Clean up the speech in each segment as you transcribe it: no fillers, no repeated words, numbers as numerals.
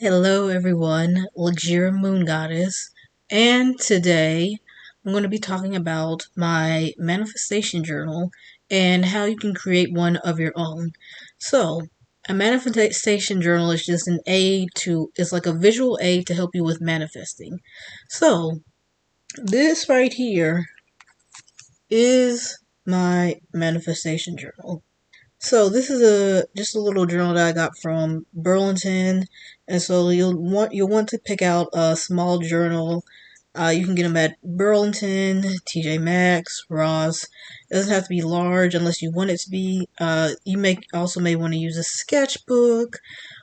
Hello everyone, Luxura Moon Goddess, and today I'm going to be talking about my manifestation journal and how you can create one of your own. So, a manifestation journal is just it's like a visual aid to help you with manifesting. So, this right here is my manifestation journal. So this is just a little journal that I got from Burlington, and so you'll want to pick out a small journal. You can get them at Burlington, TJ Maxx, Ross. It doesn't have to be large unless you want it to be. You may want to use a sketchbook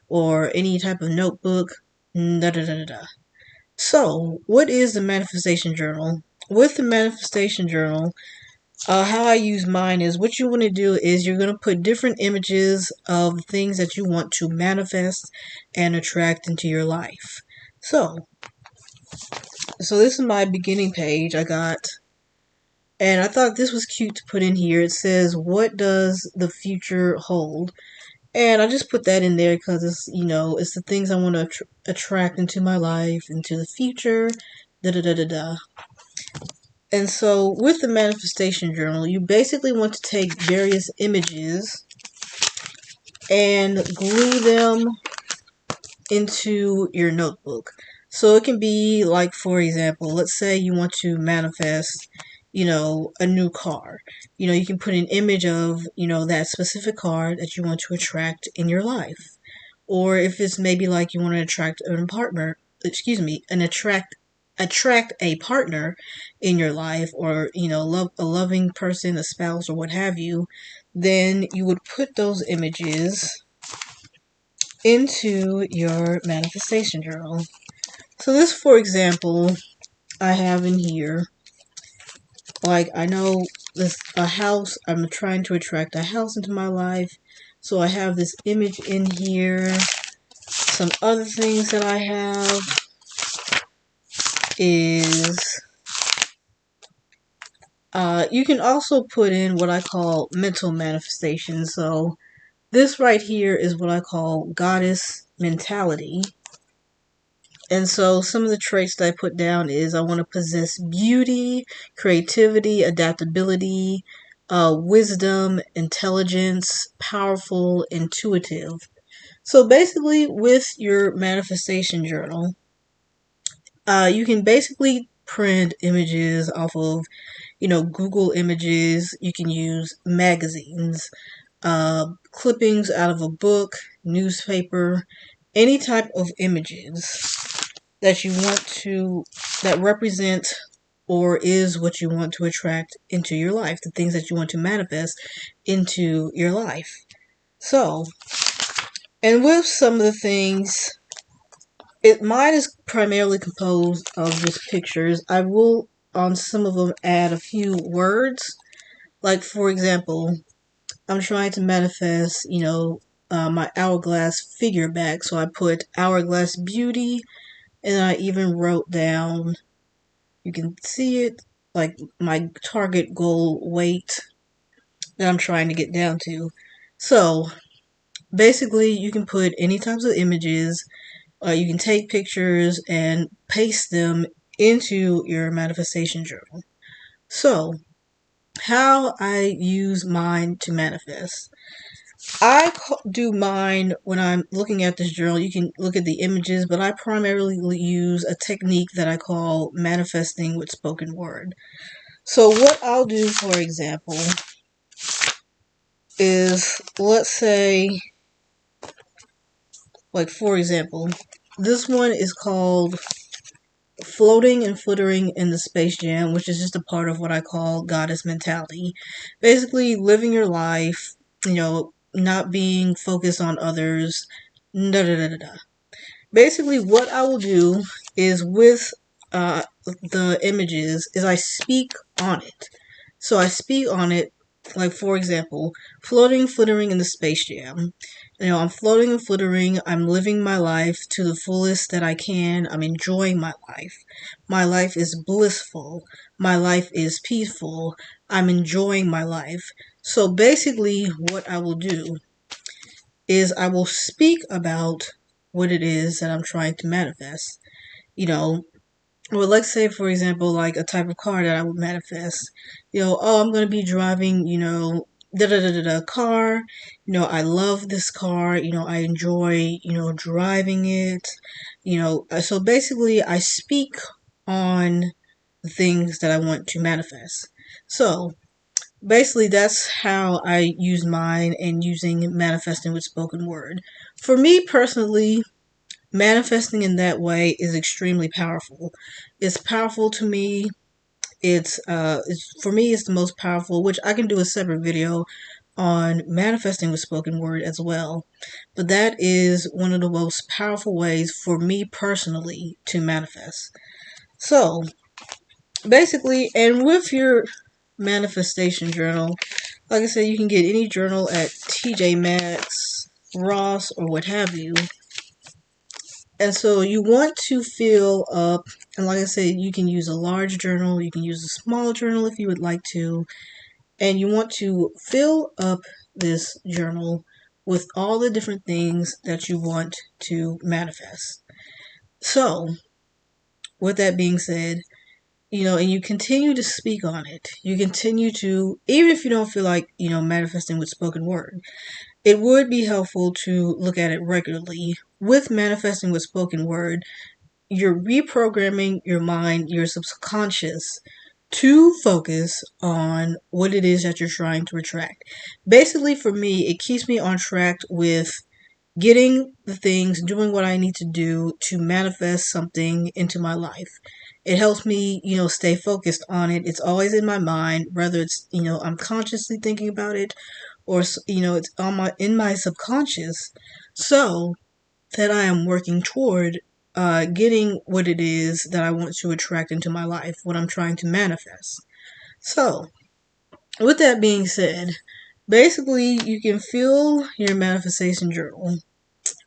or any type of notebook. Da da da da da. So, what is the manifestation journal? With the manifestation journal, how I use mine is what you want to do is you're going to put different images of things that you want to manifest and attract into your life. So, so this is my beginning page I got, and I thought this was cute to put in here. It says, "What does the future hold?" And I just put that in there because it's the things I want to attract into my life, into the future, da da da da da. And so, with the manifestation journal, you basically want to take various images and glue them into your notebook. So, it can be like, for example, let's say you want to manifest, a new car. You can put an image of, that specific car that you want to attract in your life. Or if it's maybe like you want to attract a partner, attract a partner in your life, or love a loving person, a spouse, or what have you, then you would put those images into your manifestation journal. So this, for example, I have in here, like, I know this a house. I'm trying to attract a house into my life, so I have this image in here. Some other things that I have is you can also put in what I call mental manifestation. So this right here is what I call goddess mentality. And so some of the traits that I put down is I want to possess beauty, creativity, adaptability, wisdom, intelligence, powerful, intuitive. So basically, with your manifestation journal, you can basically print images off of, Google Images. You can use magazines, clippings out of a book, newspaper, any type of images that you want to, that represent or is what you want to attract into your life, the things that you want to manifest into your life. So, and with some of the things, mine is primarily composed of just pictures. I will, on some of them, add a few words. Like, for example, I'm trying to manifest, my hourglass figure back. So I put hourglass beauty, and I even wrote down, you can see it, like my target goal weight that I'm trying to get down to. So basically, you can put any types of images. You can take pictures and paste them into your manifestation journal. So, how I use mine to manifest. I do mine when I'm looking at this journal. You can look at the images, but I primarily use a technique that I call manifesting with spoken word. So, what I'll do, for example, is let's say, like, for example, this one is called Floating and Flittering in the Space Jam, which is just a part of what I call goddess mentality. Basically, living your life, not being focused on others. Da da da da da. Basically, what I will do is with the images is I speak on it. So I speak on it, like, for example, floating, flittering in the Space Jam. I'm floating and flittering. I'm living my life to the fullest that I can. I'm enjoying my life. My life is blissful. My life is peaceful. I'm enjoying my life. So basically, what I will do is I will speak about what it is that I'm trying to manifest. You know, well, let's say, for example, like a type of car that I would manifest. Oh, I'm going to be driving, da da da da da car. I love this car. I enjoy, driving it. So basically, I speak on the things that I want to manifest. So basically, that's how I use mine and using manifesting with spoken word. For me personally, manifesting in that way is extremely powerful. It's powerful to me. It's for me, it's the most powerful, which I can do a separate video on manifesting with spoken word as well. But that is one of the most powerful ways for me personally to manifest. So basically, and with your manifestation journal, like I said, you can get any journal at TJ Maxx, Ross, or what have you. And so you want to fill up, and like I said, you can use a large journal, you can use a small journal if you would like to, and you want to fill up this journal with all the different things that you want to manifest. So, with that being said, and you continue to speak on it. You continue to, even if you don't feel like, manifesting with spoken word, it would be helpful to look at it regularly. With manifesting with spoken word, you're reprogramming your mind, your subconscious, to focus on what it is that you're trying to attract. Basically, for me, it keeps me on track with getting the things, doing what I need to do to manifest something into my life. It helps me, stay focused on it. It's always in my mind, whether it's, I'm consciously thinking about it or, it's in my subconscious. So that I am working toward getting what it is that I want to attract into my life, what I'm trying to manifest. So, with that being said, basically, you can fill your manifestation journal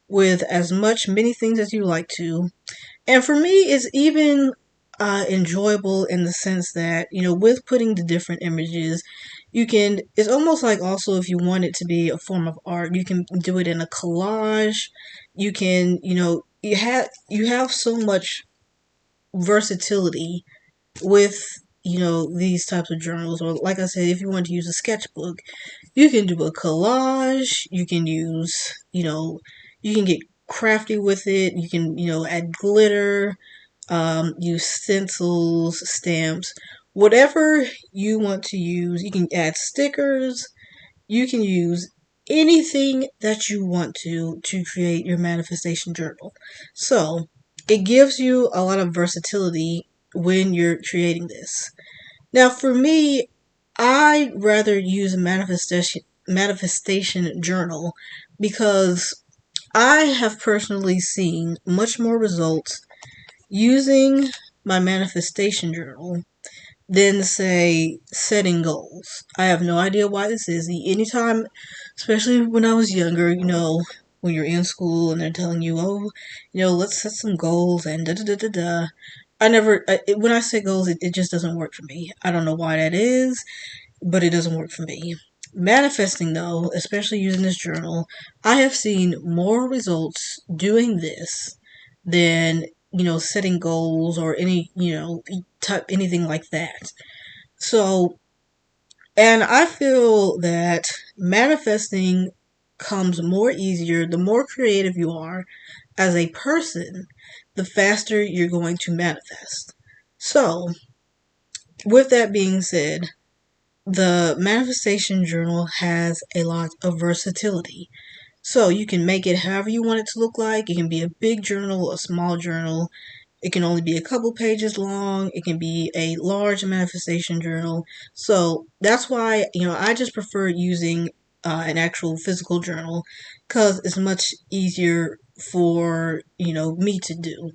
with as many things as you like to. And for me, it's even enjoyable in the sense that, with putting the different images, it's almost like also if you want it to be a form of art, you can do it in a collage. You can, you have so much versatility with, these types of journals. Or like I said, if you want to use a sketchbook, you can do a collage. You can use, you can get crafty with it. You can, add glitter, use stencils, stamps, whatever you want to use. You can add stickers. You can use anything that you want to create your manifestation journal. So it gives you a lot of versatility when you're creating this. Now, for me, I'd rather use a manifestation journal because I have personally seen much more results using my manifestation journal than, say, setting goals. I have no idea why this is. Anytime, especially when I was younger, when you're in school and they're telling you, oh, let's set some goals and da da da da da. When I say goals, it just doesn't work for me. I don't know why that is, but it doesn't work for me. Manifesting, though, especially using this journal, I have seen more results doing this than, setting goals or any, anything like that. So, and I feel that manifesting comes more easier the more creative you are as a person, the faster you're going to manifest. So, with that being said, the manifestation journal has a lot of versatility. So you can make it however you want it to look like. It can be a big journal, a small journal. It can only be a couple pages long. It can be a large manifestation journal. So that's why, I just prefer using an actual physical journal because it's much easier for, me to do.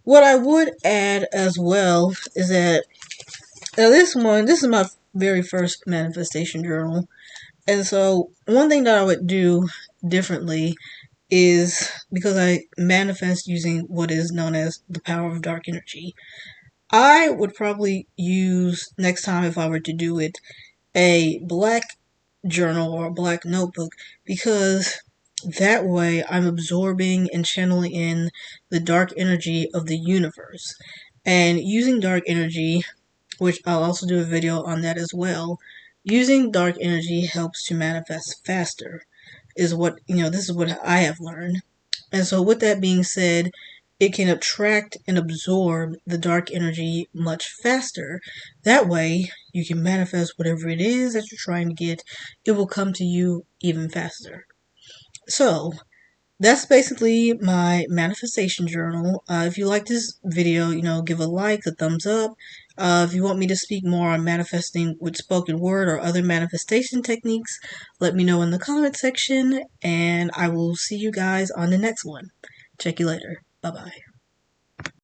What I would add as well is that now this is my very first manifestation journal. And so one thing that I would do differently is because I manifest using what is known as the power of dark energy. I would probably use next time if I were to do it a black journal or a black notebook because That way, I'm absorbing and channeling in the dark energy of the universe. And using dark energy, which I'll also do a video on that as well, using dark energy helps to manifest faster, is what, this is what I have learned. And so, with that being said, it can attract and absorb the dark energy much faster. That way, you can manifest whatever it is that you're trying to get. It will come to you even faster. So, that's basically my manifestation journal. If you like this video, give a like, a thumbs up. If you want me to speak more on manifesting with spoken word or other manifestation techniques, let me know in the comment section, and I will see you guys on the next one. Check you later. Bye-bye.